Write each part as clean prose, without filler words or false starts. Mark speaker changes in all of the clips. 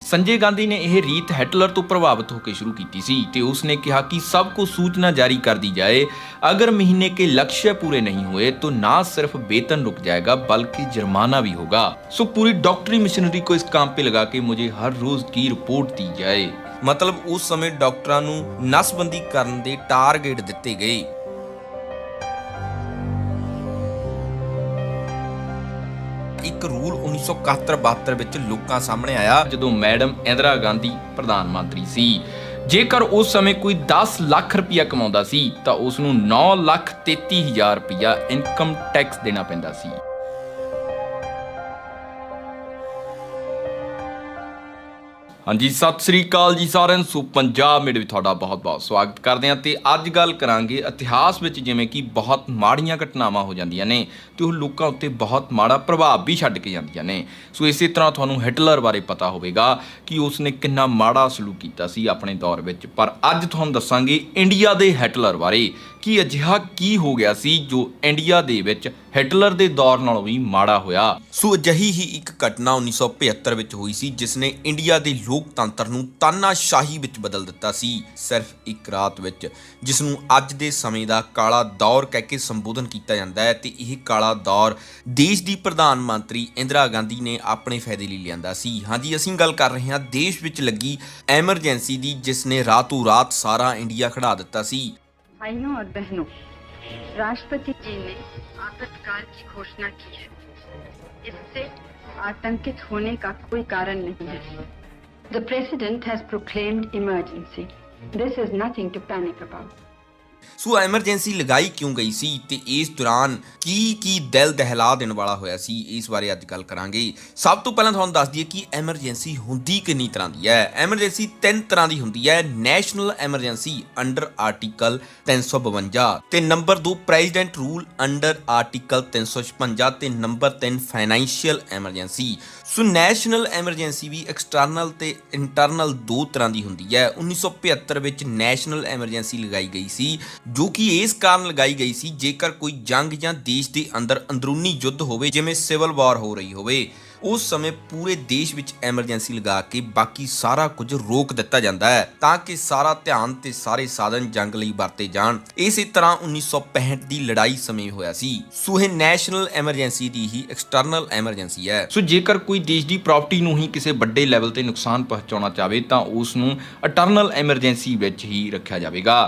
Speaker 1: संजय गांधी ने यह रीत हिटलर तो प्रभावित होकर शुरू की सी ते उसने कहा कि सबको सूचना जारी कर दी जाए, अगर महीने के लक्ष्य पूरे नहीं हुए तो ना सिर्फ वेतन रुक जाएगा बल्कि जुर्माना भी होगा। सो पूरी डॉक्टरी मशीनरी को इस काम पे लगा के मुझे हर रोज की रिपोर्ट दी जाए। मतलब उस समय डॉक्टरां नूं नसबंदी करन दे टारगेट दिते गए। एक रूल 1971-72 ਵਿੱਚ ਲੋਕਾਂ ਸਾਹਮਣੇ ਆਇਆ ਜਦੋਂ ਮੈਡਮ ਇੰਦਰਾ ਗਾਂਧੀ ਪ੍ਰਧਾਨ ਮੰਤਰੀ ਸੀ। ਜੇਕਰ ਉਸ ਸਮੇਂ ਕੋਈ 10 ਲੱਖ ਰੁਪਇਆ ਕਮਾਉਂਦਾ ਸੀ ਤਾਂ ਉਸ ਨੂੰ 9,33,000 ਰੁਪਇਆ ਇਨਕਮ ਟੈਕਸ ਦੇਣਾ ਪੈਂਦਾ ਸੀ। ਹਾਂਜੀ ਸਤਿ ਸ੍ਰੀ ਅਕਾਲ ਜੀ ਸਾਰਿਆਂ ਨੂੰ। ਸੋ ਪੰਜਾਬ ਮੇਡ ਵਿੱਚ ਤੁਹਾਡਾ ਬਹੁਤ-ਬਹੁਤ ਸਵਾਗਤ ਕਰਦੇ ਹਾਂ ਤੇ ਅੱਜ ਗੱਲ ਕਰਾਂਗੇ ਇਤਿਹਾਸ ਵਿੱਚ ਜਿਵੇਂ ਕਿ ਬਹੁਤ ਮਾੜੀਆਂ ਘਟਨਾਵਾਂ ਹੋ ਜਾਂਦੀਆਂ ਨੇ ਤੇ ਉਹ ਲੋਕਾਂ ਉੱਤੇ ਬਹੁਤ ਮਾੜਾ ਪ੍ਰਭਾਵ ਵੀ ਛੱਡ ਕੇ ਜਾਂਦੀਆਂ ਨੇ। ਸੋ ਇਸੇ ਤਰ੍ਹਾਂ ਤੁਹਾਨੂੰ ਹਿਟਲਰ ਬਾਰੇ ਪਤਾ ਹੋਵੇਗਾ ਕਿ ਉਸਨੇ ਕਿੰਨਾ ਮਾੜਾ ਸਲੂਕ ਕੀਤਾ ਸੀ ਆਪਣੇ ਦੌਰ ਵਿੱਚ, ਪਰ ਅੱਜ ਤੁਹਾਨੂੰ ਦੱਸਾਂਗੇ ਇੰਡੀਆ ਦੇ ਹਿਟਲਰ ਬਾਰੇ ਕਿ ਅਜਿਹਾ ਕੀ ਹੋ ਗਿਆ ਸੀ ਜੋ ਇੰਡੀਆ ਦੇ ਵਿੱਚ ਹਿਟਲਰ ਦੇ ਦੌਰ ਨਾਲੋਂ ਵੀ ਮਾੜਾ ਹੋਇਆ। ਸੋ ਅਜਿਹੀ ਹੀ ਇੱਕ ਘਟਨਾ 1975 ਵਿੱਚ ਹੋਈ ਸੀ ਜਿਸ ਨੇ ਇੰਡੀਆ ਦੇ ਲੋਕਤੰਤਰ ਨੂੰ ਤਾਨਾਸ਼ਾਹੀ ਵਿੱਚ ਬਦਲ ਦਿੱਤਾ ਸੀ ਸਿਰਫ ਇੱਕ ਰਾਤ ਵਿੱਚ, ਜਿਸ ਨੂੰ ਅੱਜ ਦੇ ਸਮੇਂ ਦਾ ਕਾਲਾ ਦੌਰ ਕਹਿ ਕੇ ਸੰਬੋਧਨ ਕੀਤਾ ਜਾਂਦਾ ਹੈ। ਤੇ ਇਹ ਕਾਲਾ ਦੌਰ ਦੇਸ਼ ਦੀ ਪ੍ਰਧਾਨ ਮੰਤਰੀ ਇੰਦਰਾ ਗਾਂਧੀ ਨੇ ਆਪਣੇ ਫਾਇਦੇ ਲਈ ਲਿਆਂਦਾ ਸੀ। ਹਾਂਜੀ, ਅਸੀਂ ਗੱਲ ਕਰ ਰਹੇ ਹਾਂ ਦੇਸ਼ ਵਿੱਚ ਲੱਗੀ ਐਮਰਜੈਂਸੀ ਦੀ, ਜਿਸ ਨੇ ਰਾਤੋਂ रात सारा इंडिया खड़ा दिता सी।
Speaker 2: भाइयों और बहनों, राष्ट्रपति जी ने आपातकाल की घोषणा की है। इससे आतंकित होने का कोई कारण नहीं है। The President has proclaimed emergency. This is nothing to panic about.
Speaker 1: So emergency ਲਗਾਈ ਕਿਉਂ ਗਈ ਸੀ ਤੇ ਇਸ ਦੌਰਾਨ ਕੀ ਦਿਲ ਦਹਿਲਾ ਦੇਣ ਵਾਲਾ ਹੋਇਆ ਸੀ, ਇਸ ਬਾਰੇ ਅੱਜ ਗੱਲ ਕਰਾਂਗੇ। ਸਭ ਤੋਂ ਪਹਿਲਾਂ ਤੁਹਾਨੂੰ ਦੱਸ ਦਈਏ ਕਿ ਐਮਰਜੈਂਸੀ ਹੁੰਦੀ ਕਿੰਨੀ ਤਰ੍ਹਾਂ ਦੀ ਹੈ। ਐਮਰਜੈਂਸੀ 3 ਤਰ੍ਹਾਂ ਦੀ ਹੁੰਦੀ ਹੈ। ਨੈਸ਼ਨਲ ਐਮਰਜੈਂਸੀ ਅੰਡਰ ਆਰਟੀਕਲ 352 ਤੇ number 2 president rule under article 356 ਤੇ ਨੰਬਰ 3 ਫਾਈਨੈਂਸ਼ੀਅਲ ਐਮਰਜੈਂਸੀ। ਸੋ ਨੈਸ਼ਨਲ ਐਮਰਜੈਂਸੀ ਵੀ ਐਕਸਟਰਨਲ ਤੇ ਇੰਟਰਨਲ ਦੋ ਤਰ੍ਹਾਂ ਦੀ ਹੁੰਦੀ ਹੈ। 1975 ਵਿੱਚ ਨੈਸ਼ਨਲ ਐਮਰਜੈਂਸੀ ਲਗਾਈ ਗਈ ਸੀ ਜੋ ਕਿ ਇਸ ਕਾਰਨ ਲਗਾਈ ਗਈ ਸੀ ਜੇਕਰ ਕੋਈ ਜੰਗ ਜਾਂ ਦੇਸ਼ ਦੇ ਅੰਦਰ ਅੰਦਰੂਨੀ ਯੁੱਧ ਹੋਵੇ, ਜਿਵੇਂ ਸਿਵਲ ਵਾਰ ਹੋ ਰਹੀ ਹੋਵੇ, ਉਸ ਸਮੇਂ ਪੂਰੇ ਦੇਸ਼ ਵਿੱਚ ਐਮਰਜੈਂਸੀ ਲਗਾ ਕੇ ਬਾਕੀ ਸਾਰਾ ਕੁਝ ਰੋਕ ਦਿੱਤਾ ਜਾਂਦਾ ਹੈ ਤਾਂ ਕਿ ਸਾਰਾ ਧਿਆਨ ਤੇ ਸਾਰੇ ਸਾਧਨ ਜੰਗ ਲਈ ਵਰਤੇ ਜਾਣ। ਇਸੇ ਤਰ੍ਹਾਂ 1965 ਦੀ ਲੜਾਈ ਸਮੇਂ ਹੋਇਆ ਸੀ। ਸੋ ਇਹ ਨੈਸ਼ਨਲ ਐਮਰਜੈਂਸੀ ਦੀ ਹੀ ਐਕਸਟਰਨਲ ਐਮਰਜੈਂਸੀ ਹੈ। ਸੋ ਜੇਕਰ ਕੋਈ ਦੇਸ਼ ਦੀ ਪ੍ਰਾਪਰਟੀ ਨੂੰ ਹੀ ਕਿਸੇ ਵੱਡੇ ਲੈਵਲ ਤੇ ਨੁਕਸਾਨ ਪਹੁੰਚਾਉਣਾ ਚਾਹਵੇ ਤਾਂ ਉਸ ਨੂੰ ਇਟਰਨਲ ਐਮਰਜੈਂਸੀ ਵਿੱਚ ਹੀ ਰੱਖਿਆ ਜਾਵੇਗਾ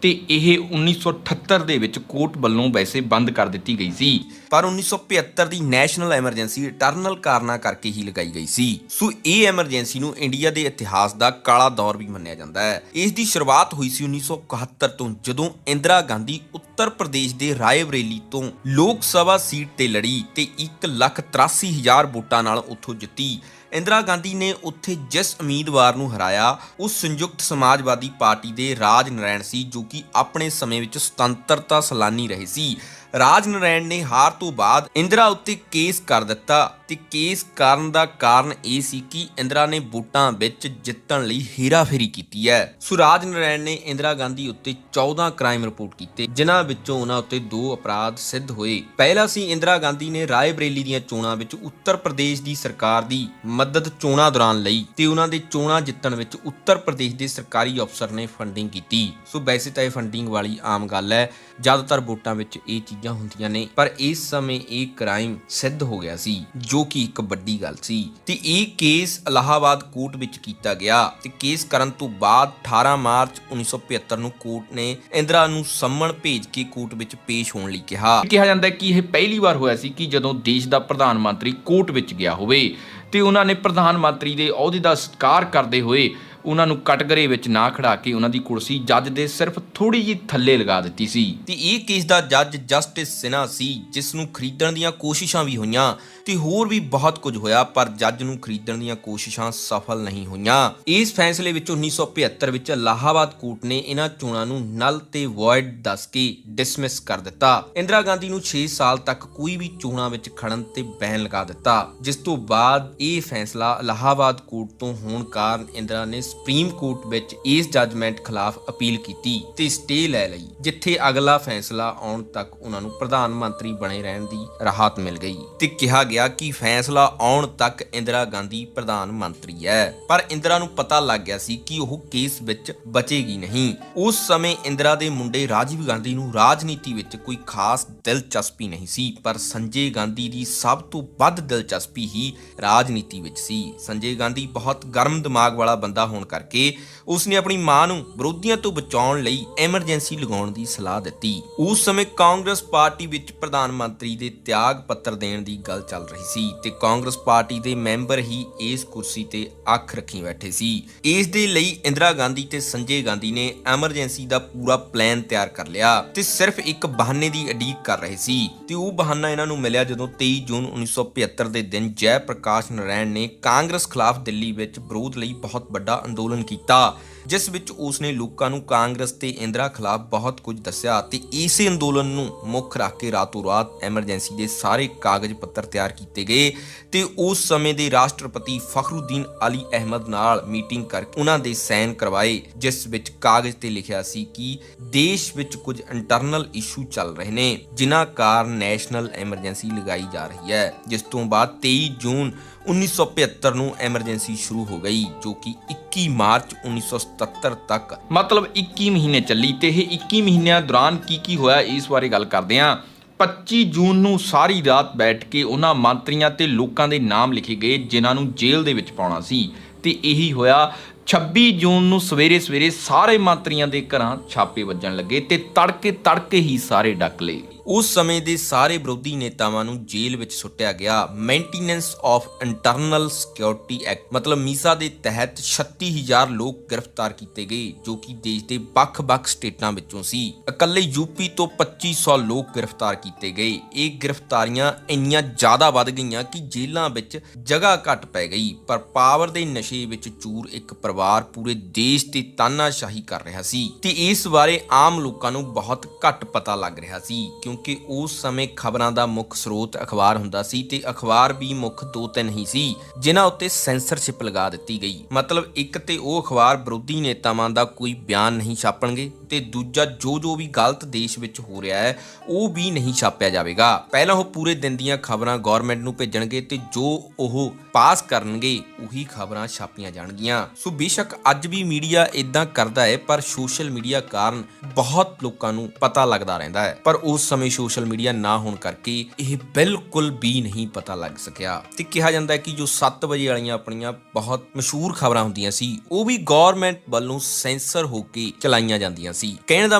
Speaker 1: ਤੇ ਇਹ 1978 ਦੇ ਵਿੱਚ ਕੋਰਟ ਵੱਲੋਂ ਵੈਸੇ ਬੰਦ ਕਰ ਦਿੱਤੀ ਗਈ ਸੀ, ਪਰ 1975 ਦੀ ਨੈਸ਼ਨਲ ਐਮਰਜੈਂਸੀ ਇਟਰਨਲ ਕਾਰਨਾਂ ਕਰਕੇ ਹੀ ਲਗਾਈ ਗਈ ਸੀ। ਸੋ ਇਹ ਐਮਰਜੈਂਸੀ ਨੂੰ ਇੰਡੀਆ ਦੇ ਇਤਿਹਾਸ ਦਾ ਕਾਲਾ ਦੌਰ ਵੀ ਮੰਨਿਆ ਜਾਂਦਾ ਹੈ। ਇਸ ਦੀ ਸ਼ੁਰੂਆਤ ਹੋਈ ਸੀ 1971 ਤੋਂ, ਜਦੋਂ ਇੰਦਰਾ ਗਾਂਧੀ ਉੱਤਰ ਪ੍ਰਦੇਸ਼ ਦੇ ਰਾਏਬਰੇਲੀ ਤੋਂ ਲੋਕ ਸਭਾ ਸੀਟ ਤੇ ਲੜੀ ਤੇ 1,83,000 ਵੋਟਾਂ ਨਾਲ ਉੱਥੋਂ ਜਿੱਤੀ। ਇੰਦਰਾ ਗਾਂਧੀ ਨੇ ਉੱਥੇ ਜਿਸ ਉਮੀਦਵਾਰ ਨੂੰ ਹਰਾਇਆ ਉਹ ਸੰਯੁਕਤ ਸਮਾਜਵਾਦੀ ਪਾਰਟੀ ਦੇ ਰਾਜ ਨਰੈਣ ਸੀ, ਜੋ ਕਿ ਆਪਣੇ ਸਮੇਂ ਵਿੱਚ ਸੁਤੰਤਰਤਾ ਸੈਲਾਨੀ ਰਹੇ ਸੀ। ਰਾਜ ਨਰੈਣ ਨੇ ਹਾਰ ਤੋਂ ਬਾਅਦ ਇੰਦਰਾ ਉੱਤੇ ਕੇਸ ਕਰ ਦਿੱਤਾ ਤੇ ਕੇਸ ਕਰਨ ਦਾ ਕਾਰਨ ਇਹ ਸੀ ਕਿ ਇੰਦਰਾ ਨੇ ਵੋਟਾਂ ਵਿੱਚ ਜਿੱਤਣ ਲਈ ਹੇਰਾਫੇਰੀ ਕੀਤੀ ਹੈ। ਸੋ ਰਾਜ ਨਰੈਣ ਨੇ ਇੰਦਰਾ ਗਾਂਧੀ ਉੱਤੇ 14 ਕ੍ਰਾਈਮ ਰਿਪੋਰਟ ਕੀਤੇ, ਜਿਨ੍ਹਾਂ ਵਿੱਚੋਂ ਉਹਨਾਂ ਉੱਤੇ 2 ਅਪਰਾਧ ਸਿੱਧ ਹੋਏ। ਪਹਿਲਾ ਸੀ ਇੰਦਰਾ ਗਾਂਧੀ ਨੇ ਰਾਏਬਰੇਲੀ ਦੀਆਂ ਚੋਣਾਂ ਵਿੱਚ ਉੱਤਰ ਪ੍ਰਦੇਸ਼ ਦੀ ਸਰਕਾਰ ਦੀ ਮਦਦ ਚੋਣਾਂ ਦੌਰਾਨ ਲਈ ਤੇ ਉਹਨਾਂ ਦੇ ਚੋਣਾਂ ਜਿੱਤਣ ਵਿੱਚ ਉੱਤਰ ਪ੍ਰਦੇਸ਼ ਦੇ ਸਰਕਾਰੀ ਅਫਸਰ ਨੇ ਫੰਡਿੰਗ ਕੀਤੀ। ਸੋ ਵੈਸੇ ਤਾਂ ਇਹ ਫੰਡਿੰਗ ਵਾਲੀ ਆਮ ਗੱਲ ਹੈ, ਜ਼ਿਆਦਾਤਰ ਵੋਟਾਂ ਵਿੱਚ ਇਹ ਚੀਜ਼ਾਂ ਹੁੰਦੀਆਂ ਨੇ, ਪਰ ਇਸ ਸਮੇਂ ਇਹ ਕ੍ਰਾਈਮ ਸਿੱਧ ਹੋ ਗਿਆ ਸੀ ਜੋ ਕਿ ਇੱਕ ਵੱਡੀ ਗੱਲ ਸੀ। ਤੇ ਇਹ ਕੇਸ ਇਲਾਹਾਬਾਦ ਕੋਰਟ ਵਿੱਚ ਕੀਤਾ ਗਿਆ ਤੇ ਕੇਸ ਕਰਨ ਤੋਂ ਬਾਅਦ 18 ਮਾਰਚ 1975 ਨੂੰ ਕੋਰਟ ਨੇ ਇੰਦਰਾ ਨੂੰ ਸੰਮਣ ਭੇਜ ਕੇ ਕੋਰਟ ਵਿੱਚ ਪੇਸ਼ ਹੋਣ ਲਈ ਕਿਹਾ ਜਾਂਦਾ ਹੈ ਕਿ ਇਹ ਪਹਿਲੀ ਵਾਰ ਹੋਇਆ ਸੀ ਕਿ ਜਦੋਂ ਦੇਸ਼ ਦਾ ਪ੍ਰਧਾਨ ਮੰਤਰੀ ਕੋਰਟ ਵਿੱਚ ਗਿਆ ਹੋਵੇ ਤੇ ਉਹਨਾਂ ਨੇ ਪ੍ਰਧਾਨ ਮੰਤਰੀ ਦੇ ਅਹੁਦੇ ਦਾ ਸਤਿਕਾਰ ਕਰਦੇ ਹੋਏ ਉਹਨਾਂ ਨੂੰ ਕਟਘਰੇ ਵਿੱਚ ਨਾ ਖੜਾ ਕੇ ਉਹਨਾਂ ਦੀ ਕੁਰਸੀ ਜੱਜ ਦੇ ਸਿਰਫ ਥੋੜੀ ਜਿਹੀ ਥੱਲੇ ਲਗਾ ਦਿੱਤੀ ਸੀ। ਤੇ ਇਹ ਕੇਸ ਦਾ ਜੱਜ ਜਸਟਿਸ ਸਿਨਹਾ ਸੀ, ਜਿਸ ਨੂੰ ਖਰੀਦਣ ਦੀਆਂ ਕੋਸ਼ਿਸ਼ਾਂ ਵੀ ਹੋਈਆਂ ਤੇ ਹੋਰ ਵੀ ਬਹੁਤ ਕੁਝ ਹੋਇਆ, ਪਰ ਜੱਜ ਨੂੰ ਖਰੀਦਣ ਦੀਆਂ ਕੋਸ਼ਿਸ਼ਾਂ ਸਫਲ ਨਹੀਂ ਹੋਈਆਂ। ਇਸ ਫੈਸਲੇ ਵਿੱਚ 1975 ਵਿੱਚ ਇਲਾਹਾਬਾਦ ਕੋਰਟ ਨੇ ਇਹਨਾਂ ਚੋਣਾਂ ਨੂੰ ਨਲ ਤੇ ਵੋਇਡ ਦੱਸ ਕੇ ਡਿਸਮਿਸ ਕਰ ਦਿੱਤਾ। ਇੰਦਰਾ ਗਾਂਧੀ ਨੂੰ 6 ਸਾਲ ਤੱਕ ਕੋਈ ਵੀ ਚੋਣਾਂ ਵਿੱਚ ਖੜਨ ਤੇ ਬੈਨ ਲਗਾ ਦਿੱਤਾ, ਜਿਸ ਤੋਂ ਬਾਅਦ ਇਹ ਫੈਸਲਾ ਇਲਾਹਾਬਾਦ ਕੋਰਟ ਤੋਂ ਹੋਣ ਕਾਰਨ ਇੰਦਰਾ ਨੇ ਸੁਪਰੀਮ ਕੋਰਟ ਵਿੱਚ ਇਸ ਜੱਜਮੈਂਟ ਖਿਲਾਫ ਅਪੀਲ ਕੀਤੀ ਤੇ ਸਟੇ ਲੈ ਲਈ, ਜਿੱਥੇ ਅਗਲਾ ਫੈਸਲਾ ਆਉਣ ਤੱਕ ਉਹਨਾਂ ਨੂੰ ਪ੍ਰਧਾਨ ਮੰਤਰੀ ਬਣੇ ਰਹਿਣ ਦੀ ਰਾਹਤ ਮਿਲ ਗਈ ਤੇ ਕਿਹਾ ਗਿਆ ਕਿ ਫੈਸਲਾ ਆਉਣ ਤੱਕ ਇੰਦਰਾ ਗਾਂਧੀ ਪ੍ਰਧਾਨ ਮੰਤਰੀ ਹੈ। ਪਰ ਇੰਦਰਾ ਨੂੰ ਪਤਾ ਲੱਗ ਗਿਆ ਸੀ ਕਿ ਉਹ ਕੇਸ ਵਿੱਚ ਬਚੇਗੀ ਨਹੀਂ। ਉਸ ਸਮੇਂ ਇੰਦਰਾ ਦੇ ਮੁੰਡੇ ਰਾਜੀਵ ਗਾਂਧੀ ਨੂੰ ਰਾਜਨੀਤੀ ਵਿੱਚ ਕੋਈ ਖਾਸ ਦਿਲਚਸਪੀ ਨਹੀਂ ਸੀ, ਪਰ ਸੰਜੇ ਗਾਂਧੀ ਦੀ ਸਭ ਤੋਂ ਵੱਧ ਦਿਲਚਸਪੀ ਹੀ ਰਾਜਨੀਤੀ ਵਿੱਚ ਸੀ। ਸੰਜੇ ਗਾਂਧੀ ਬਹੁਤ ਗਰਮ ਦਿਮਾਗ ਵਾਲਾ ਬੰਦਾ ਹੋਣ ਕਰਕੇ ਉਸਨੇ ਆਪਣੀ ਮਾਂ ਨੂੰ ਵਿਰੋਧੀਆਂ ਤੋਂ ਬਚਾਉਣ ਲਈ ਐਮਰਜੈਂਸੀ ਲਗਾਉਣ ਦੀ ਸਲਾਹ ਦਿੱਤੀ। ਉਸ ਸਮੇਂ ਕਾਂਗਰਸ ਪਾਰਟੀ ਵਿੱਚ ਪ੍ਰਧਾਨ ਮੰਤਰੀ ਦੇ ਤਿਆਗ ਪੱਤਰ ਦੇਣ ਦੀ ਗੱਲ ਚੱਲ ਰਹੀ ਸੀ ਤੇ ਕਾਂਗਰਸ ਪਾਰਟੀ ਦੇ ਮੈਂਬਰ ਹੀ ਇਸ ਕੁਰਸੀ ਤੇ ਅੱਖ ਰੱਖੀ ਬੈਠੇ ਸੀ। ਇਸ ਦੇ ਲਈ ਇੰਦਰਾ ਗਾਂਧੀ ਤੇ ਸੰਜੇ ਗਾਂਧੀ ਨੇ ਐਮਰਜੈਂਸੀ ਦਾ ਪੂਰਾ ਪਲਾਨ ਤਿਆਰ ਕਰ ਲਿਆ ਤੇ ਸਿਰਫ ਇੱਕ ਬਹਾਨੇ ਦੀ ਉਡੀਕ ਕਰ ਰਹੇ ਸੀ ਤੇ ਉਹ ਬਹਾਨਾ ਇਹਨਾਂ ਨੂੰ ਮਿਲਿਆ ਜਦੋਂ 23 ਜੂਨ 1975 ਦੇ ਦਿਨ ਜੈ ਪ੍ਰਕਾਸ਼ ਨਾਰਾਇਣ ਨੇ ਕਾਂਗਰਸ ਖਿਲਾਫ ਦਿੱਲੀ ਵਿੱਚ ਵਿਰੋਧ ਲਈ ਬਹੁਤ ਵੱਡਾ ਅੰਦੋਲਨ ਕੀਤਾ, ਜਿਸ ਵਿੱਚ ਉਸਨੇ ਲੋਕਾਂ ਨੂੰ ਕਾਂਗਰਸ ਤੇ ਇੰਦਰਾ ਖਿਲਾਫ ਬਹੁਤ ਕੁਝ ਦੱਸਿਆ ਤੇ ਇਸੇ ਅੰਦੋਲਨ ਨੂੰ ਮੁੱਖ ਰੱਖ ਕੇ ਰਾਤੋਂ ਰਾਤ ਐਮਰਜੈਂਸੀ ਦੇ ਸਾਰੇ ਕਾਗਜ਼ ਪੱਤਰ ਤਿਆਰ ਕੀਤੇ ਗਏ ਤੇ ਉਸ ਸਮੇਂ ਦੇ ਰਾਸ਼ਟਰਪਤੀ ਫਖਰੁਦੀਨ ਅਲੀ ਅਹਿਮਦ ਨਾਲ ਮੀਟਿੰਗ ਕਰਕੇ ਉਹਨਾਂ ਦੇ ਸਾਈਨ ਕਰਵਾਏ, ਜਿਸ ਵਿੱਚ ਕਾਗਜ਼ ਤੇ ਲਿਖਿਆ ਸੀ ਕਿ ਦੇਸ਼ ਵਿੱਚ ਕੁਝ ਇੰਟਰਨਲ ਇਸ਼ੂ ਚੱਲ ਰਹੇ ਨੇ ਜਿਨ੍ਹਾਂ ਕਾਰਨ ਨੈਸ਼ਨਲ ਐਮਰਜੈਂਸੀ ਲਗਾਈ ਜਾ ਰਹੀ ਹੈ। ਜਿਸ ਤੋਂ ਬਾਅਦ 23 ਜੂਨ 1975 ਨੂੰ ਐਮਰਜੈਂਸੀ ਸ਼ੁਰੂ ਹੋ ਗਈ, ਜੋ ਕਿ 21 ਮਾਰਚ 1977 ਤੱਕ ਮਤਲਬ 21 ਮਹੀਨੇ ਚੱਲੀ। ਤੇ ਇਹ 21 ਮਹੀਨਿਆਂ ਦੌਰਾਨ ਕੀ ਹੋਇਆ ਇਸ ਬਾਰੇ ਗੱਲ ਕਰਦੇ ਹਾਂ। 25 ਜੂਨ ਨੂੰ ਸਾਰੀ ਰਾਤ ਬੈਠ ਕੇ ਉਹਨਾਂ ਮੰਤਰੀਆਂ ਤੇ ਲੋਕਾਂ ਦੇ ਨਾਮ ਲਿਖੇ ਗਏ ਜਿਨ੍ਹਾਂ ਨੂੰ ਜੇਲ੍ਹ ਦੇ ਵਿੱਚ ਪਾਉਣਾ ਸੀ ਤੇ ਇਹੀ ਹੋਇਆ। 26 ਜੂਨ ਨੂੰ ਸਵੇਰੇ ਸਾਰੇ ਮੰਤਰੀਆਂ ਦੇ ਘਰਾਂ ਛਾਪੇ ਵੱਜਣ ਲੱਗੇ ਤੇ ਤੜਕੇ ਹੀ ਸਾਰੇ ਡੱਕ ਲਏ। ਉਸ ਸਮੇਂ ਦੇ ਸਾਰੇ ਵਿਰੋਧੀ ਨੇਤਾਵਾਂ ਨੂੰ ਜੇਲ੍ਹ ਵਿੱਚ ਸੁੱਟਿਆ ਗਿਆ। Maintenance of internal security act ਮਤਲਬ ਮੀਸਾ ਦੇ ਤਹਿਤ 36000 ਲੋਕ ਗ੍ਰਿਫਤਾਰ ਕੀਤੇ ਗਏ, ਜੋ ਕਿ ਦੇਸ਼ ਦੇ ਵੱਖ-ਵੱਖ ਸਟੇਟਾਂ ਵਿੱਚੋਂ ਸੀ। ਇਕੱਲੇ ਯੂਪੀ ਤੋਂ 2500 ਲੋਕ ਗ੍ਰਿਫਤਾਰ ਕੀਤੇ ਗਏ। ਇਹ ਗ੍ਰਿਫਤਾਰੀਆਂ ਇੰਨੀਆਂ ਜ਼ਿਆਦਾ ਵੱਧ ਗਈਆਂ ਕਿ ਜੇਲ੍ਹਾਂ ਵਿੱਚ ਜਗ੍ਹਾ ਘੱਟ ਪੈ ਗਈ। ਪਰ ਪਾਵਰ ਦੇ ਨਸ਼ੇ ਵਿੱਚ ਚੂਰ ਇੱਕ ਪਰਿਵਾਰ ਪੂਰੇ ਦੇਸ਼ ਤੇ ਤਾਨਾਸ਼ਾਹੀ ਕਰ ਰਿਹਾ ਸੀ ਤੇ ਇਸ ਬਾਰੇ ਆਮ ਲੋਕਾਂ ਨੂੰ ਬਹੁਤ ਘੱਟ ਪਤਾ ਲੱਗ ਰਿਹਾ ਸੀ, ਕਿਉਂਕਿ ਉਸ ਸਮੇਂ ਖਬਰਾਂ ਦਾ ਮੁੱਖ ਸਰੋਤ ਅਖਬਾਰ ਹੁੰਦਾ ਸੀ ਤੇ ਅਖਬਾਰ ਵੀ ਮੁੱਖ 2-3 ਹੀ ਸੀ ਜਿਨ੍ਹਾਂ ਉੱਤੇ ਸੈਂਸਰਸ਼ਿਪ ਲਗਾ ਦਿੱਤੀ ਗਈ। ਮਤਲਬ ਇੱਕ ਤੇ ਉਹ ਅਖਬਾਰ ਵਿਰੋਧੀ ਨੇਤਾਵਾਂ ਦਾ ਕੋਈ ਬਿਆਨ ਨਹੀਂ ਛਾਪਣਗੇ ਤੇ ਦੂਜਾ ਜੋ ਵੀ ਗਲਤ ਦੇਸ਼ ਵਿੱਚ ਹੋ ਰਿਹਾ ਹੈ ਉਹ ਵੀ ਨਹੀਂ ਛਾਪਿਆ ਜਾਵੇਗਾ। ਪਹਿਲਾਂ ਉਹ ਪੂਰੇ ਦਿਨ ਦੀਆਂ ਖਬਰਾਂ ਗਵਰਨਮੈਂਟ ਨੂੰ ਭੇਜਣਗੇ ਤੇ ਜੋ ਉਹ ਪਾਸ ਕਰਨਗੇ ਉਹੀ ਖਬਰਾਂ ਛਾਪੀਆਂ ਜਾਣਗੀਆਂ। ਸੋ ਬੇਸ਼ੱਕ ਅੱਜ ਵੀ ਮੀਡੀਆ ਇਦਾਂ ਕਰਦਾ ਹੈ, ਪਰ ਸੋਸ਼ਲ ਮੀਡੀਆ ਕਾਰਨ ਬਹੁਤ ਲੋਕਾਂ ਨੂੰ ਪਤਾ ਲੱਗਦਾ ਰਹਿੰਦਾ ਹੈ। ਪਰ ਉਸ ਸਮੇਂ ਸੋਸ਼ਲ ਮੀਡੀਆ ਨਾ ਹੋਣ ਕਰਕੇ ਇਹ ਬਿਲਕੁਲ ਵੀ ਨਹੀਂ ਪਤਾ ਲੱਗ ਸਕਿਆ ਤੇ ਕਿਹਾ ਜਾਂਦਾ ਹੈ ਕਿ ਜੋ 7 ਵਜੇ ਵਾਲੀਆਂ ਆਪਣੀਆਂ ਬਹੁਤ ਮਸ਼ਹੂਰ ਖਬਰਾਂ ਹੁੰਦੀਆਂ ਸੀ ਉਹ ਵੀ ਗਵਰਨਮੈਂਟ ਵੱਲੋਂ ਸੈਂਸਰ ਹੋ ਕੇ ਚਲਾਈਆਂ ਜਾਂਦੀਆਂ ਸੀ। ਕਹਿਣ ਦਾ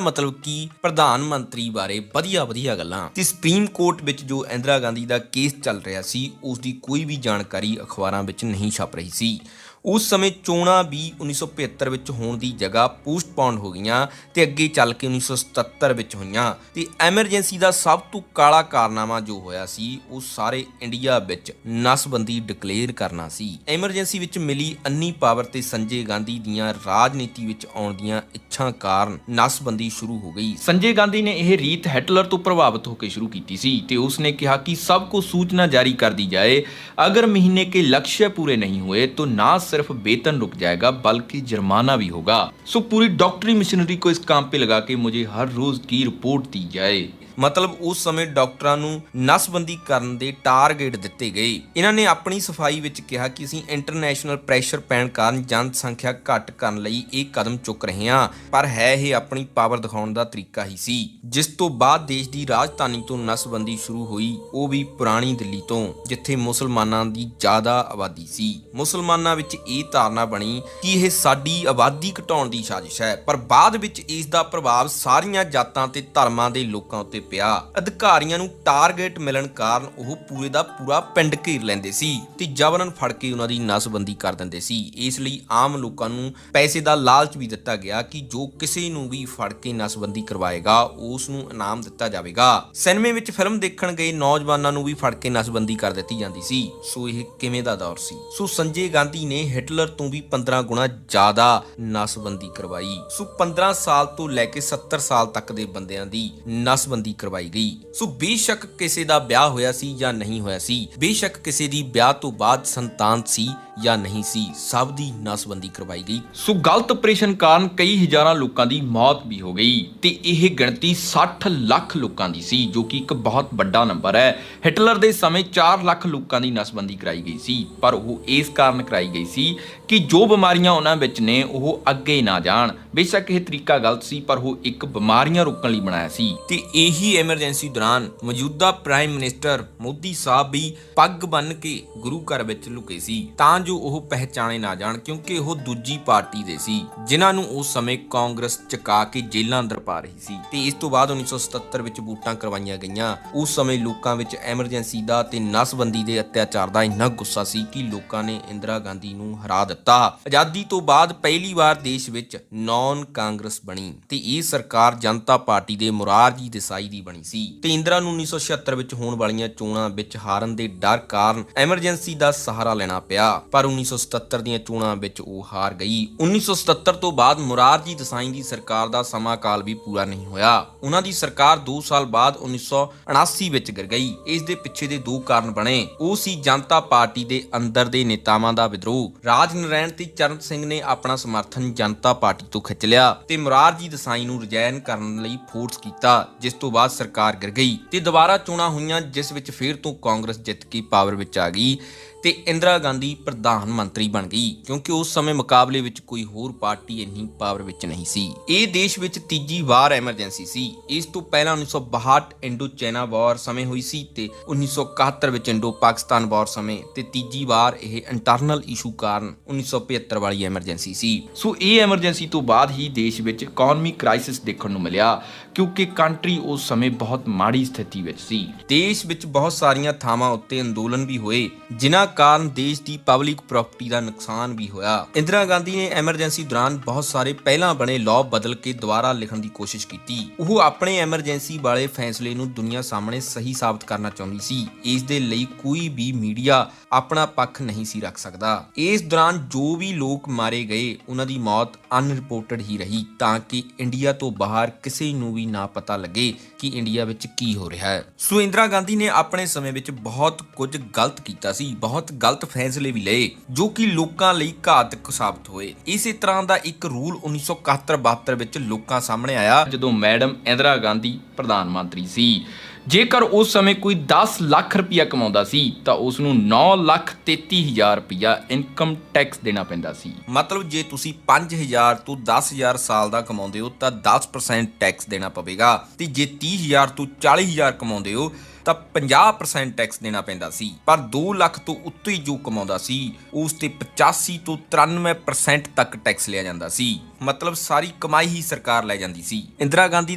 Speaker 1: ਮਤਲਬ ਕਿ ਪ੍ਰਧਾਨ ਮੰਤਰੀ ਬਾਰੇ ਵਧੀਆ ਗੱਲਾਂ ਤੇ ਸੁਪਰੀਮ ਕੋਰਟ ਵਿੱਚ ਜੋ ਇੰਦਰਾ ਗਾਂਧੀ ਦਾ ਕੇਸ ਚੱਲ ਰਿਹਾ ਸੀ ਉਸ ਦੀ ਕੋਈ ਵੀ ਜਾਣਕਾਰੀ ਅਖਬਾਰਾਂ ਵਿੱਚ ਨਹੀਂ ਛਪ ਰਹੀ ਸੀ। ਉਸ ਸਮੇਂ ਚੋਣਾਂ ਵੀ 1975 ਵਿੱਚ ਹੋਣ ਦੀ ਜਗ੍ਹਾ ਪੋਸਟਪੋਨ ਹੋ ਗਈਆਂ ਤੇ ਅੱਗੇ ਚੱਲ ਕੇ 1977 ਵਿੱਚ ਹੋਈਆਂ ਤੇ ਐਮਰਜੈਂਸੀ ਦਾ ਸਭ ਤੋਂ ਕਾਲਾ ਕਾਰਨਾਮਾ ਜੋ ਹੋਇਆ ਸੀ ਉਹ ਸਾਰੇ ਇੰਡੀਆ ਵਿੱਚ ਨਸਬੰਦੀ ਡਿਕਲੇਅਰ ਕਰਨਾ ਸੀ। ਐਮਰਜੈਂਸੀ ਵਿੱਚ ਮਿਲੀ ਅੰਨੀ ਪਾਵਰ ਤੇ ਸੰਜੇ ਗਾਂਧੀ ਦੀਆਂ ਰਾਜਨੀਤੀ ਵਿੱਚ ਆਉਣ ਦੀਆਂ ਇੱਛਾ ਕਾਰਨ ਨਸਬੰਦੀ ਸ਼ੁਰੂ ਹੋ ਗਈ। ਸੰਜੇ ਗਾਂਧੀ ਨੇ ਇਹ ਰੀਤ ਹਿਟਲਰ ਤੋਂ ਪ੍ਰਭਾਵਿਤ ਹੋ ਕੇ ਸ਼ੁਰੂ ਕੀਤੀ ਸੀ ਤੇ ਉਸਨੇ ਕਿਹਾ ਕਿ ਸਭ को सूचना जारी कर दी जाए, अगर महीने के लक्ष्य पूरे नहीं हुए तो ना सिर्फ वेतन रुक जाएगा बल्कि जुर्माना भी होगा। सो पूरी डॉक्टरी मशीनरी को इस काम पे लगा के मुझे हर रोज की रिपोर्ट दी जाए। ਮਤਲਬ ਉਸ ਸਮੇਂ ਡਾਕਟਰਾਂ ਨੂੰ ਨਸਬੰਦੀ ਕਰਨ ਦੇ ਟਾਰਗੇਟ ਦਿੱਤੇ ਗਏ। ਇਹਨਾਂ ਨੇ ਆਪਣੀ ਸਫਾਈ ਵਿੱਚ ਕਿਹਾ ਕਿ ਅਸੀਂ ਇੰਟਰਨੈਸ਼ਨਲ ਪ੍ਰੈਸ਼ਰ ਪੈਣ ਕਾਰਨ ਜਨਸੰਖਿਆ ਘੱਟ ਕਰਨ ਲਈ ਇਹ ਕਦਮ ਚੁੱਕ ਰਹੇ ਹਾਂ, ਪਰ ਹੈ ਇਹ ਆਪਣੀ ਪਾਵਰ ਦਿਖਾਉਣ ਦਾ ਤਰੀਕਾ ਹੀ ਸੀ। ਜਿਸ ਤੋਂ ਬਾਅਦ ਦੇਸ਼ ਦੀ ਰਾਜਧਾਨੀ ਤੋਂ ਨਸਬੰਦੀ ਸ਼ੁਰੂ ਹੋਈ, ਉਹ ਵੀ ਪੁਰਾਣੀ ਦਿੱਲੀ ਤੋਂ, ਜਿੱਥੇ ਮੁਸਲਮਾਨਾਂ ਦੀ ਜ਼ਿਆਦਾ ਆਬਾਦੀ ਸੀ। ਮੁਸਲਮਾਨਾਂ ਵਿੱਚ ਇਹ ਧਾਰਨਾ ਬਣੀ ਕਿ ਇਹ ਸਾਡੀ ਆਬਾਦੀ ਘਟਾਉਣ ਦੀ ਸਾਜ਼ਿਸ਼ ਹੈ, ਪਰ ਬਾਅਦ ਵਿੱਚ ਇਸ ਦਾ ਪ੍ਰਭਾਵ ਸਾਰੀਆਂ ਜਾਤਾਂ ਤੇ ਧਰਮਾਂ ਦੇ ਲੋਕਾਂ ਉੱਤੇ ਪਿਆ। ਅਧਿਕਾਰੀਆਂ ਨੂੰ ਟਾਰਗੇਟ ਮਿਲਣ ਕਾਰਨ ਉਹ ਪੂਰੇ ਦਾ ਪੂਰਾ ਪਿੰਡ ਘੇਰ ਲੈਂਦੇ ਸੀ ਤੇ ਜਬਰਨ ਫੜ ਕੇ ਉਹਨਾਂ ਦੀ ਨਸਬੰਦੀ ਕਰ ਦਿੰਦੇ ਸੀ। ਇਸ ਲਈ ਆਮ ਲੋਕਾਂ ਨੂੰ ਪੈਸੇ ਦਾ ਲਾਲਚ ਵੀ ਦਿੱਤਾ ਗਿਆ ਕਿ ਜੋ ਕਿਸੇ ਨੂੰ ਵੀ ਫੜ ਕੇ ਨਸਬੰਦੀ ਕਰਵਾਏਗਾ ਉਸ ਨੂੰ ਇਨਾਮ ਦਿੱਤਾ ਜਾਵੇਗਾ। ਸਿਨੇਮੇ ਵਿੱਚ ਫਿਲਮ ਦੇਖਣ ਗਏ ਨੌਜਵਾਨਾਂ ਨੂੰ ਵੀ ਫੜ ਕੇ ਨਸਬੰਦੀ ਕਰ ਦਿੱਤੀ ਜਾਂਦੀ ਸੀ। ਸੋ ਇਹ ਕਿਵੇਂ ਦਾ ਦੌਰ ਸੀ। ਸੋ ਸੰਜੇ ਗਾਂਧੀ ਨੇ ਹਿਟਲਰ ਤੋਂ ਵੀ 15 ਗੁਣਾ ਜ਼ਿਆਦਾ ਨਸਬੰਦੀ ਕਰਵਾਈ। ਸੋ 15 ਸਾਲ ਤੋਂ ਲੈ ਕੇ 70 ਸਾਲ ਤੱਕ ਦੇ ਬੰਦਿਆਂ ਦੀ ਨਸਬੰਦੀ ਨਸਬੰਦੀ ਕਰਵਾਈ ਗਈ। ਸੋ ਬੇਸ਼ੱਕ ਕਿਸੇ ਦਾ ਵਿਆਹ ਹੋਇਆ ਸੀ ਜਾਂ ਨਹੀਂ ਹੋਇਆ ਸੀ, ਬੇਸ਼ੱਕ ਕਿਸੇ ਦੀ ਵਿਆਹ ਤੋਂ ਬਾਅਦ ਸੰਤਾਨ ਸੀ ਜਾਂ ਨਹੀਂ ਸੀ, ਸਭ ਦੀ ਨਸਬੰਦੀ ਕਰਵਾਈ ਗਈ। ਸੋ ਗਲਤ ਆਪਰੇਸ਼ਨ ਕਾਰਨ ਕਈ ਹਜ਼ਾਰਾਂ ਲੋਕਾਂ ਦੀ ਮੌਤ ਵੀ ਹੋ ਗਈ ਤੇ ਇਹ ਗਿਣਤੀ 60 ਲੱਖ ਲੋਕਾਂ ਦੀ ਸੀ, ਜੋ ਕਿ ਇੱਕ ਬਹੁਤ ਵੱਡਾ ਨੰਬਰ ਹੈ। ਹਿਟਲਰ ਦੇ ਸਮੇਂ 4 ਲੱਖ ਲੋਕਾਂ ਦੀ ਨਸਬੰਦੀ ਕਰਾਈ ਗਈ ਸੀ, ਪਰ ਉਹ ਇਸ ਕਾਰਨ ਕਰਾਈ ਗਈ ਸੀ ਕਿ ਜੋ ਬਿਮਾਰੀਆਂ ਉਹਨਾਂ ਵਿੱਚ ਨੇ ਉਹ ਅੱਗੇ ਨਾ ਜਾਣ। ਬੇਸ਼ੱਕ ਇਹ ਤਰੀਕਾ ਗਲਤ ਸੀ, ਪਰ ਉਹ ਇੱਕ ਬਿਮਾਰੀਆਂ ਰੋਕਣ ਲਈ ਬਣਾਇਆ ਸੀ। ਤੇ ਇਹੀ ਐਮਰਜੈਂਸੀ ਦੌਰਾਨ ਮੌਜੂਦਾ ਪ੍ਰਾਈਮ ਮਿਨਿਸਟਰ ਮੋਦੀ ਸਾਹਿਬ ਵੀ ਪੱਗ ਬੰਨ੍ਹ ਕੇ ਗੁਰੂ ਘਰ ਵਿੱਚ ਲੁਕੇ ਸੀ ਤਾਂ ਜੋ ਉਹ ਪਹਿਚਾਣੇ ਨਾ ਜਾਣ, ਕਿਉਂਕਿ ਉਹ ਦੂਜੀ ਪਾਰਟੀ ਦੇ ਸੀ ਜਿਨ੍ਹਾਂ ਨੂੰ ਉਸ ਸਮੇਂ ਕਾਂਗਰਸ ਚਕਾ ਕੇ ਜੇਲ੍ਹਾਂ ਅੰਦਰ ਪਾ ਰਹੀ ਸੀ। ਤੇ ਇਸ ਤੋਂ ਬਾਅਦ 1977 ਵਿੱਚ ਵੋਟਾਂ ਕਰਵਾਈਆਂ ਗਈਆਂ। ਉਸ ਸਮੇਂ ਲੋਕਾਂ ਵਿੱਚ ਐਮਰਜੈਂਸੀ ਦਾ ਤੇ ਨਸਬੰਦੀ ਦੇ ਅਤਿਆਚਾਰ ਦਾ ਇੰਨਾ ਗੁੱਸਾ ਸੀ ਕਿ ਲੋਕਾਂ ਨੇ ਇੰਦਰਾ ਗਾਂਧੀ ਨੂੰ ਹਰਾ ਦਿੱਤਾ। ਆਜ਼ਾਦੀ ਤੋਂ ਬਾਅਦ ਪਹਿਲੀ ਵਾਰ ਦੇਸ਼ ਵਿੱਚ ਨੌਨ ਕਾਂਗਰਸ ਬਣੀ ਤੇ ਇਹ ਸਰਕਾਰ ਜਨਤਾ ਪਾਰਟੀ ਦੇ ਮੁਰਾਰਜੀ ਦੇਸਾਈ ਦੀ ਬਣੀ ਸੀ ਤੇ ਇੰਦਰਾ ਨੂੰ 1976 ਵਿੱਚ ਹੋਣ ਵਾਲੀਆਂ ਚੋਣਾਂ ਵਿੱਚ ਹਾਰਨ ਦੇ ਡਰ ਕਾਰਨ ਐਮਰਜੈਂਸੀ ਦਾ ਸਹਾਰਾ ਲੈਣਾ ਪਿਆ, ਪਰ 1977 ਦੀਆਂ ਚੋਣਾਂ ਵਿੱਚ ਉਹ ਹਾਰ ਗਈ। 1977 ਤੋਂ ਬਾਅਦ ਮੁਰਾਰਜੀ ਦੇਸਾਈ ਦੀ ਸਰਕਾਰ ਦਾ ਸਮਾਂ ਕਾਲ ਵੀ ਪੂਰਾ ਨਹੀਂ ਹੋਇਆ। ਉਹਨਾਂ ਦੀ ਸਰਕਾਰ 2 ਸਾਲ ਬਾਅਦ 1979 ਵਿੱਚ ਗਿਰ ਗਈ। ਇਸ ਦੇ ਪਿੱਛੇ ਦੇ 2 ਕਾਰਨ ਬਣੇ। ਉਹ ਸੀ ਜਨਤਾ ਪਾਰਟੀ ਦੇ ਅੰਦਰ ਦੇ ਨੇਤਾਵਾਂ ਦਾ ਵਿਦਰੋਹ। ਰਾਜ ਨਰੈਣ ਤੇ ਚਰਨ ਸਿੰਘ ਨੇ ਆਪਣਾ ਸਮਰਥਨ ਜਨਤਾ ਪਾਰਟੀ ਤੋਂ ਖਿੱਚ ਲਿਆ ਤੇ ਮੁਰਾਰਜੀ ਦੇਸਾਈ ਨੂੰ ਰਿਜ਼ਾਈਨ ਕਰਨ ਲਈ ਫੋਰਸ ਕੀਤਾ, ਜਿਸ ਤੋਂ ਬਾਅਦ ਸਰਕਾਰ ਗਿਰ ਗਈ ਤੇ ਦੁਬਾਰਾ ਚੋਣਾਂ ਹੋਈਆਂ, ਜਿਸ ਵਿੱਚ ਫਿਰ ਤੋਂ ਕਾਂਗਰਸ ਜਿੱਤ ਕੇ ਪਾਵਰ ਵਿੱਚ ਆ ਗਈ ਤੇ ਇੰਦਰਾ ਗਾਂਧੀ ਪ੍ਰਧਾਨ ਮੰਤਰੀ ਬਣ ਗਈ, ਕਿਉਂਕਿ ਉਸ ਸਮੇਂ ਮੁਕਾਬਲੇ ਵਿੱਚ ਕੋਈ ਹੋਰ ਪਾਰਟੀ ਇੰਨੀ ਪਾਵਰ ਵਿੱਚ ਨਹੀਂ ਸੀ। ਇਹ ਦੇਸ਼ ਵਿੱਚ ਤੀਜੀ ਵਾਰ ਐਮਰਜੈਂਸੀ ਸੀ। ਇਸ ਤੋਂ ਪਹਿਲਾਂ 1962 ਇੰਡੋ ਚਾਈਨਾ ਵਾਰ ਸਮੇਂ ਹੋਈ ਸੀ ਤੇ 1971 ਵਿੱਚ ਇੰਡੋ ਪਾਕਿਸਤਾਨ ਵਾਰ ਸਮੇਂ, ਤੇ ਤੀਜੀ ਵਾਰ ਇਹ ਇੰਟਰਨਲ ਇਸ਼ੂ ਕਾਰਨ 1975 ਵਾਲੀ ਐਮਰਜੈਂਸੀ ਸੀ। ਸੋ ਇਹ ਐਮਰਜੈਂਸੀ ਤੋਂ ਬਾਅਦ ਹੀ ਦੇਸ਼ ਵਿੱਚ ਇਕਨੋਮੀ ਕ੍ਰਾਈਸਿਸ ਦੇਖਣ ਨੂੰ ਮਿਲਿਆ, ਕਿਉਂਕਿ ਕੰਟਰੀ ਉਸ ਸਮੇਂ ਬਹੁਤ ਮਾੜੀ ਸਥਿਤੀ ਵਿੱਚ ਸੀ। ਦੇਸ਼ ਵਿੱਚ ਬਹੁਤ ਸਾਰੀਆਂ ਥਾਵਾਂ ਉੱਤੇ ਅੰਦੋਲਨ ਵੀ ਹੋਏ, ਜਿਨ੍ਹਾਂ ਕਾਰਨ ਦੇਸ਼ ਦੀ ਪਬਲਿਕ ਪ੍ਰਾਪਰਟੀ ਦਾ ਨੁਕਸਾਨ ਵੀ ਹੋਇਆ। ਇੰਦਰਾ ਗਾਂਧੀ ਨੇ ਐਮਰਜੈਂਸੀ ਦੌਰਾਨ ਬਹੁਤ ਸਾਰੇ ਪਹਿਲਾਂ ਬਣੇ ਲਾਅ ਬਦਲ ਕੇ ਦੁਬਾਰਾ ਲਿਖਣ ਦੀ ਕੋਸ਼ਿਸ਼ ਕੀਤੀ। ਉਹ ਆਪਣੇ ਐਮਰਜੈਂਸੀ ਵਾਲੇ ਫੈਸਲੇ ਨੂੰ ਦੁਨੀਆ ਸਾਹਮਣੇ ਸਹੀ ਸਾਬਤ ਕਰਨਾ ਚਾਹੁੰਦੀ ਸੀ। ਇਸ ਦੇ ਲਈ ਕੋਈ ਵੀ ਮੀਡੀਆ ਆਪਣਾ ਪੱਖ ਨਹੀਂ ਸੀ ਰੱਖ ਸਕਦਾ। ਇਸ ਦੌਰਾਨ ਜੋ ਵੀ ਲੋਕ ਮਾਰੇ ਗਏ, ਉਹਨਾਂ ਦੀ ਮੌਤ ਅਨਰਿਪੋਰਟਡ ਹੀ ਰਹੀ, ਤਾਂ ਕਿ ਇੰਡੀਆ ਤੋਂ ਬਾਹਰ ਕਿਸੇ ਨੂੰ ਵੀ ਨਾ ਪਤਾ ਲੱਗੇ ਕਿ ਇੰਡੀਆ ਵਿੱਚ ਕੀ ਹੋ ਰਿਹਾ ਹੈ। ਸੋ ਇੰਦਰਾ ਗਾਂਧੀ ਨੇ ਆਪਣੇ ਸਮੇਂ ਵਿੱਚ ਬਹੁਤ ਕੁਝ ਗਲਤ ਕੀਤਾ ਸੀ, ਬਹੁਤ ਗਲਤ ਫੈਸਲੇ ਵੀ ਲਏ ਜੋ ਕਿ ਲੋਕਾਂ ਲਈ ਘਾਤਕ ਸਾਬਤ ਹੋਏ। ਇਸੇ ਤਰ੍ਹਾਂ ਦਾ ਇੱਕ ਰੂਲ 1971-72 ਵਿੱਚ ਲੋਕਾਂ ਸਾਹਮਣੇ ਆਇਆ, ਜਦੋਂ ਮੈਡਮ ਇੰਦਰਾ ਗਾਂਧੀ ਪ੍ਰਧਾਨ ਮੰਤਰੀ ਸੀ। ਜੇਕਰ ਉਸ ਸਮੇਂ ਕੋਈ 10 ਲੱਖ ਰੁਪਇਆ ਕਮਾਉਂਦਾ ਸੀ ਤਾਂ ਉਸ ਨੂੰ 9,33,000 ਰੁਪਇਆ ਇਨਕਮ ਟੈਕਸ ਦੇਣਾ ਪੈਂਦਾ ਸੀ। ਮਤਲਬ ਜੇ ਤੁਸੀਂ 5,000 ਤੋਂ 10,000 ਸਾਲ ਦਾ ਕਮਾਉਂਦੇ ਹੋ ਤਾਂ 10% ਟੈਕਸ ਦੇਣਾ ਪਵੇਗਾ, ਤੇ ਜੇ 30,000 ਤੋਂ 40,000 ਕਮਾਉਂਦੇ ਹੋ ਤਾਂ 50% ਟੈਕਸ ਦੇਣਾ ਪੈਂਦਾ ਸੀ। ਪਰ 2 ਲੱਖ ਤੋਂ ਉੱਤੇ ਜੋ ਕਮਾਉਂਦਾ ਸੀ ਉਸ ਤੇ 85 ਤੋਂ 93% ਤੱਕ ਟੈਕਸ ਲਿਆ ਜਾਂਦਾ ਸੀ। ਮਤਲਬ ਸਾਰੀ ਕਮਾਈ ਹੀ ਸਰਕਾਰ ਲੈ ਜਾਂਦੀ ਸੀ। ਇੰਦਰਾ ਗਾਂਧੀ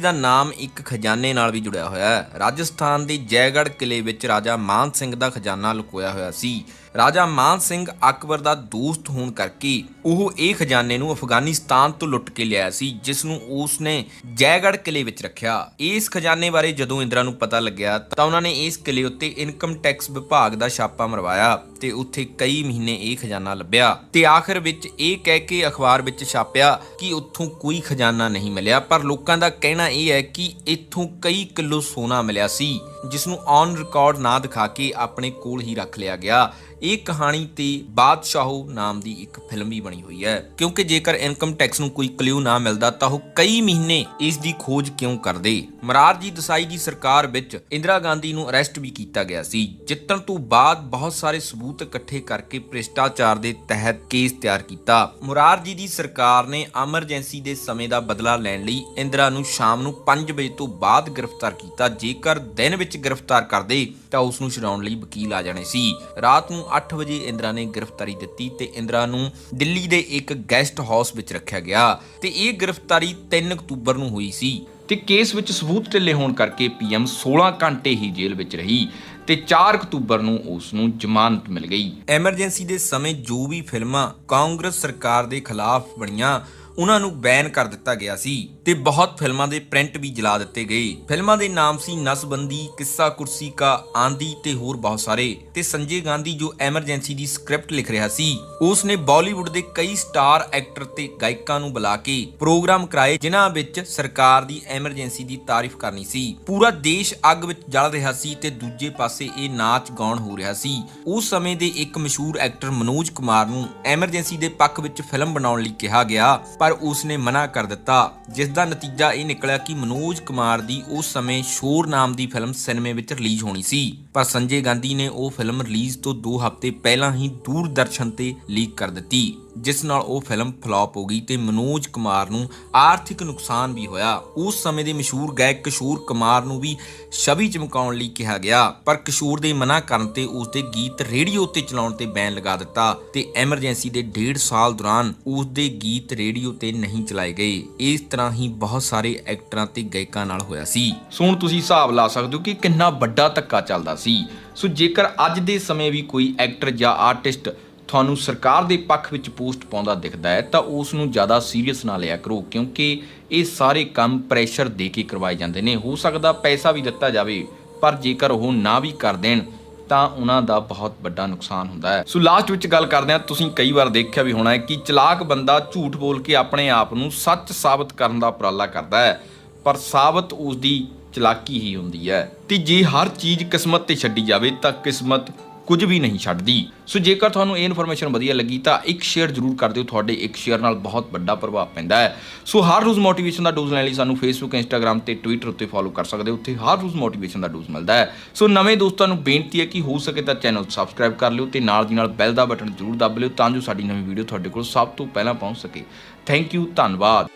Speaker 1: ਦਾ ਨਾਮ ਇੱਕ ਖਜ਼ਾਨੇ ਨਾਲ ਵੀ ਜੁੜਿਆ ਹੋਇਆ ਹੈ। ਰਾਜਸਥਾਨ ਦੇ ਜੈਗੜ੍ਹ ਕਿਲੇ ਵਿੱਚ ਰਾਜਾ ਮਾਨ ਸਿੰਘ ਦਾ ਖਜ਼ਾਨਾ ਲੁਕੋਇਆ ਹੋਇਆ ਸੀ। ਰਾਜਾ ਮਾਨ ਸਿੰਘ ਅਕਬਰ ਦਾ ਦੋਸਤ ਹੋਣ ਕਰਕੇ ਉਹ ਇਹ ਖਜ਼ਾਨੇ ਨੂੰ ਅਫਗਾਨਿਸਤਾਨ ਤੋਂ ਲੁੱਟ ਕੇ ਲਿਆਇਆ ਸੀ, ਜਿਸ ਨੂੰ ਉਸ ਨੇ ਜੈਗੜ੍ਹ ਕਿਲੇ ਵਿੱਚ ਰੱਖਿਆ। ਇਸ ਖਜ਼ਾਨੇ ਬਾਰੇ ਜਦੋਂ ਇੰਦਰਾ ਨੂੰ ਪਤਾ ਲੱਗਿਆ ਤਾਂ ਉਹਨਾਂ ਨੇ ਇਸ ਕਿਲੇ ਉੱਤੇ ਇਨਕਮ ਟੈਕਸ ਵਿਭਾਗ ਦਾ ਛਾਪਾ ਮਰਵਾਇਆ ਤੇ ਉੱਥੇ ਕਈ ਮਹੀਨੇ ਇਹ ਖਜ਼ਾਨਾ ਲੱਭਿਆ ਤੇ ਆਖਿਰ ਵਿੱਚ ਇਹ ਕਹਿ ਕੇ ਅਖਬਾਰ ਵਿੱਚ ਛਾਪਿਆ ਕਿ ਉੱਥੋਂ ਕੋਈ ਖਜ਼ਾਨਾ ਨਹੀਂ ਮਿਲਿਆ। ਪਰ ਲੋਕਾਂ ਦਾ ਕਹਿਣਾ ਇਹ ਹੈ ਕਿ ਇੱਥੋਂ ਕਈ ਕਿਲੋ ਸੋਨਾ ਮਿਲਿਆ ਸੀ, ਜਿਸ ਨੂੰ ਔਨ ਰਿਕਾਰਡ ਨਾ ਦਿਖਾ ਕੇ ਆਪਣੇ ਕੋਲ ਹੀ ਰੱਖ ਲਿਆ ਗਿਆ। ਇਹ ਕਹਾਣੀ ਤੇ ਬਾਦਸ਼ਾਹੋ ਨਾਮ ਦੀ ਇੱਕ ਫਿਲਮ ਵੀ ਬਣੀ ਹੋਈ ਹੈ, ਕਿਉਂਕਿ ਜੇਕਰ ਇਨਕਮ ਟੈਕਸ ਨੂੰ ਕੋਈ ਕਲਿਊ ਨਾ ਮਿਲਦਾ ਤਾਂ ਉਹ ਕਈ ਮਹੀਨੇ ਇਸ ਦੀ ਖੋਜ ਕਿਉਂ ਕਰਦੇ। ਮੁਰਾਰਜੀ ਦੇਸਾਈ ਦੀ ਸਰਕਾਰ ਵਿੱਚ ਇੰਦਰਾ ਗਾਂਧੀ ਨੂੰ ਅਰੈਸਟ ਵੀ ਕੀਤਾ ਗਿਆ ਸੀ। ਜਿੱਤਣ ਤੋਂ ਬਾਅਦ ਬਹੁਤ ਸਾਰੇ ਸਬੂਤ ਇਕੱਠੇ ਕਰਕੇ ਭ੍ਰਿਸ਼ਟਾਚਾਰ ਦੇ ਤਹਿਤ ਕੇਸ ਤਿਆਰ ਕੀਤਾ। ਮੁਰਾਰਜੀ ਦੀ ਸਰਕਾਰ ਨੇ ਐਮਰਜੈਂਸੀ ਦੇ ਸਮੇਂ ਦਾ ਬਦਲਾ ਲੈਣ ਲਈ ਇੰਦਰਾ ਨੂੰ ਸ਼ਾਮ ਨੂੰ 5 ਵਜੇ ਤੋਂ ਬਾਅਦ ਗ੍ਰਿਫਤਾਰ ਕੀਤਾ। ਜੇਕਰ ਦਿਨ ਵਿੱਚ ਗ੍ਰਿਫਤਾਰ ਕਰਦੇ ਤਾਂ ਉਸ ਨੂੰ ਛੁਡਾਉਣ ਲਈ ਵਕੀਲ ਆ ਜਾਣੇ ਸੀ। ਰਾਤ ਨੂੰ 8 ਵਜੇ ਇੰਦਰਾ ਨੇ ਗ੍ਰਿਫਤਾਰੀ ਦਿੱਤੀ ਤੇ ਇੰਦਰਾ ਨੂੰ ਦਿੱਲੀ ਦੇ ਇੱਕ ਗੈਸਟ ਹਾਊਸ ਵਿੱਚ ਰੱਖਿਆ ਗਿਆ ਤੇ ਇਹ ਗ੍ਰਿਫਤਾਰੀ 3 ਅਕਤੂਬਰ ਨੂੰ ਹੋਈ ਸੀ ਤੇ ਕੇਸ ਵਿੱਚ ਸਬੂਤ ਢਿੱਲੇ ਹੋਣ ਕਰਕੇ ਪੀਐਮ 16 ਘੰਟੇ ਹੀ ਜੇਲ੍ਹ ਵਿੱਚ ਰਹੀ ਤੇ 4 ਅਕਤੂਬਰ ਨੂੰ ਉਸ ਨੂੰ ਜ਼ਮਾਨਤ ਮਿਲ ਗਈ। ਐਮਰਜੈਂਸੀ ਦੇ ਸਮੇਂ ਜੋ ਵੀ ਫਿਲਮਾਂ ਕਾਂਗਰਸ ਸਰਕਾਰ ਦੇ ਖਿਲਾਫ ਬਣੀਆਂ ਉਹਨਾਂ ਨੂੰ ਬੈਨ ਕਰ ਦਿੱਤਾ ਗਿਆ ਸੀ ਤੇ ਬਹੁਤ ਫਿਲਮਾਂ ਦੇ ਪ੍ਰਿੰਟ ਵੀ ਜਲਾ ਦਿੱਤੇ ਗਏ। ਫਿਲਮਾਂ ਦੇ ਨਾਮ ਸੀ ਨਸਬੰਦੀ, ਕਿੱਸਾ ਕੁਰਸੀ ਕਾ, ਆਂਦੀ ਤੇ ਹੋਰ ਬਹੁਤ ਸਾਰੇ। ਤੇ ਸੰਜੇ ਗਾਂਧੀ ਜੋ ਐਮਰਜੈਂਸੀ ਦੀ ਸਕ੍ਰਿਪਟ ਲਿਖ ਰਿਹਾ ਸੀ, ਉਸ ਨੇ ਬਾਲੀਵੁੱਡ ਦੇ ਕਈ ਸਟਾਰ ਐਕਟਰ ਤੇ ਗਾਇਕਾਂ ਨੂੰ ਬੁਲਾ ਕੇ ਪ੍ਰੋਗਰਾਮ ਕਰਾਏ ਜਿਨ੍ਹਾਂ ਵਿੱਚ ਸਰਕਾਰ ਦੀ ਐਮਰਜੈਂਸੀ ਦੀ ਤਾਰੀਫ ਕਰਨੀ ਸੀ। ਪੂਰਾ ਦੇਸ਼ ਅੱਗ ਵਿੱਚ ਜਲ ਰਿਹਾ ਸੀ ਤੇ ਦੂਜੇ ਪਾਸੇ ਇਹ ਨਾਚ ਗਾਉਣ ਹੋ ਰਿਹਾ ਸੀ। ਉਸ ਸਮੇਂ ਦੇ ਇੱਕ ਮਸ਼ਹੂਰ ਐਕਟਰ ਮਨੋਜ ਕੁਮਾਰ ਨੂੰ ਐਮਰਜੈਂਸੀ ਦੇ ਪੱਖ ਵਿੱਚ ਫਿਲਮ ਬਣਾਉਣ ਲਈ ਕਿਹਾ ਗਿਆ, ਪਰ ਉਸ ਨੇ ਮਨਾ ਕਰ ਦਿੱਤਾ, ਜਿਸ ਦਾ ਨਤੀਜਾ ਇਹ ਨਿਕਲਿਆ ਕਿ ਮਨੋਜ ਕੁਮਾਰ ਦੀ ਉਸ ਸਮੇਂ ਸ਼ੋਰ ਨਾਮ ਦੀ ਫਿਲਮ ਸਿਨੇਮੇ ਵਿੱਚ ਰਿਲੀਜ਼ ਹੋਣੀ ਸੀ, ਪਰ ਸੰਜੇ ਗਾਂਧੀ ਨੇ ਉਹ ਫਿਲਮ ਰਿਲੀਜ਼ ਤੋਂ 2 ਹਫ਼ਤੇ ਪਹਿਲਾਂ ਹੀ ਦੂਰਦਰਸ਼ਨ ਤੇ ਲੀਕ ਕਰ ਦਿੱਤੀ, ਜਿਸ ਨਾਲ ਉਹ ਫਿਲਮ ਫਲॉप ਹੋ ਗਈ ਤੇ ਮਨੋਜ ਕੁਮਾਰ ਨੂੰ ਆਰਥਿਕ ਨੁਕਸਾਨ ਵੀ ਹੋਇਆ। ਉਸ ਸਮੇਂ ਦੇ ਮਸ਼ਹੂਰ ਗਾਇਕ ਕਿਸ਼ੋਰ ਕੁਮਾਰ ਨੂੰ ਵੀ ਛਵੀ ਚਮਕਾਉਣ ਲਈ ਕਿਹਾ ਗਿਆ, ਪਰ ਕਿਸ਼ੋਰ ਦੇ ਮਨਾ ਕਰਨ ਤੇ ਉਸ ਦੇ ਗੀਤ ਰੇਡੀਓ ਉੱਤੇ ਚਲਾਉਣ ਤੇ ਬੈਨ ਲਗਾ ਦਿੱਤਾ ਤੇ ਐਮਰਜੈਂਸੀ ਦੇ 1.5 ਸਾਲ ਦੌਰਾਨ ਉਸ ਦੇ ਗੀਤ ਰੇਡੀਓ ਤੇ ਨਹੀਂ ਚਲਾਏ ਗਏ। ਇਸ ਤਰ੍ਹਾਂ ਹੀ ਬਹੁਤ ਸਾਰੇ ਐਕਟਰਾਂ ਤੇ ਗਾਇਕਾਂ ਨਾਲ ਹੋਇਆ ਸੀ। ਸੋ ਹੁਣ ਤੁਸੀਂ ਹਿਸਾਬ ਲਾ ਸਕਦੇ ਹੋ ਕਿ ਕਿੰਨਾ ਵੱਡਾ ਧੱਕਾ ਚੱਲਦਾ ਸੀ। ਸੋ ਜੇਕਰ ਅੱਜ ਦੇ ਸਮੇਂ ਵੀ ਕੋਈ ਐਕਟਰ ਜਾਂ ਆਰਟਿਸਟ ਤੁਹਾਨੂੰ ਸਰਕਾਰ ਦੇ ਪੱਖ ਵਿੱਚ ਪੋਸਟ ਪਾਉਂਦਾ ਦਿਖਦਾ ਹੈ ਤਾਂ ਉਸ ਨੂੰ ਜ਼ਿਆਦਾ ਸੀਰੀਅਸ ਨਾ ਲਿਆ ਕਰੋ, ਕਿਉਂਕਿ ਇਹ ਸਾਰੇ ਕੰਮ ਪ੍ਰੈਸ਼ਰ ਦੇ ਕੇ ਕਰਵਾਏ ਜਾਂਦੇ ਨੇ। ਹੋ ਸਕਦਾ ਪੈਸਾ ਵੀ ਦਿੱਤਾ ਜਾਵੇ, ਪਰ ਜੇਕਰ ਉਹ ਨਾ ਵੀ ਕਰ ਦੇਣ ਤਾਂ ਉਹਨਾਂ ਦਾ ਬਹੁਤ ਵੱਡਾ ਨੁਕਸਾਨ ਹੁੰਦਾ ਹੈ। ਸੋ ਲਾਸਟ ਵਿੱਚ ਗੱਲ ਕਰਦੇ ਹਾਂ, ਤੁਸੀਂ ਕਈ ਵਾਰ ਦੇਖਿਆ ਵੀ ਹੋਣਾ ਹੈ ਕਿ ਚਲਾਕ ਬੰਦਾ ਝੂਠ ਬੋਲ ਕੇ ਆਪਣੇ ਆਪ ਨੂੰ ਸੱਚ ਸਾਬਤ ਕਰਨ ਦਾ ਉਪਰਾਲਾ ਕਰਦਾ ਹੈ, ਪਰ ਸਾਬਤ ਉਸ ਦੀ ਚਲਾਕੀ ਹੀ ਹੁੰਦੀ ਹੈ। ਤੇ ਜੇ ਹਰ ਚੀਜ਼ ਕਿਸਮਤ ਤੇ ਛੱਡੀ ਜਾਵੇ ਤਾਂ ਕਿਸਮਤ ਕੁਝ ਵੀ ਨਹੀਂ ਛੱਡਦੀ। ਸੋ ਜੇਕਰ ਤੁਹਾਨੂੰ ਇਹ ਇਨਫੋਰਮੇਸ਼ਨ ਵਧੀਆ ਲੱਗੀ ਤਾਂ ਇੱਕ ਸ਼ੇਅਰ ਜ਼ਰੂਰ ਕਰ ਦਿਓ, ਤੁਹਾਡੇ ਇੱਕ ਸ਼ੇਅਰ ਨਾਲ ਬਹੁਤ ਵੱਡਾ ਪ੍ਰਭਾਵ ਪੈਂਦਾ ਹੈ। ਸੋ ਹਰ ਰੋਜ਼ ਮੋਟੀਵੇਸ਼ਨ ਦਾ ਡੋਜ਼ ਲੈਣ ਲਈ ਸਾਨੂੰ ਫੇਸਬੁੱਕ, ਇੰਸਟਾਗ੍ਰਾਮ ਤੇ ਟਵਿੱਟਰ ਉੱਤੇ ਫੋਲੋ ਕਰ ਸਕਦੇ ਹੋ, ਉੱਥੇ ਹਰ ਰੋਜ਼ ਮੋਟੀਵੇਸ਼ਨ ਦਾ ਡੋਜ਼ ਮਿਲਦਾ ਹੈ। ਸੋ ਨਵੇਂ ਦੋਸਤਾਂ ਨੂੰ ਬੇਨਤੀ ਹੈ ਕਿ ਹੋ ਸਕੇ ਤਾਂ ਚੈਨਲ ਸਬਸਕ੍ਰਾਈਬ ਕਰ ਲਿਓ ਤੇ ਨਾਲ ਦੀ ਨਾਲ ਬੈਲ ਦਾ ਬਟਨ ਜ਼ਰੂਰ ਦੱਬ ਲਿਓ ਤਾਂ ਜੋ ਸਾਡੀ ਨਵੀਂ ਵੀਡੀਓ ਤੁਹਾਡੇ ਕੋਲ ਸਭ ਤੋਂ ਪਹਿਲਾਂ ਪਹੁੰਚ ਸਕੇ। ਥੈਂਕ ਯੂ, ਧੰਨਵਾਦ।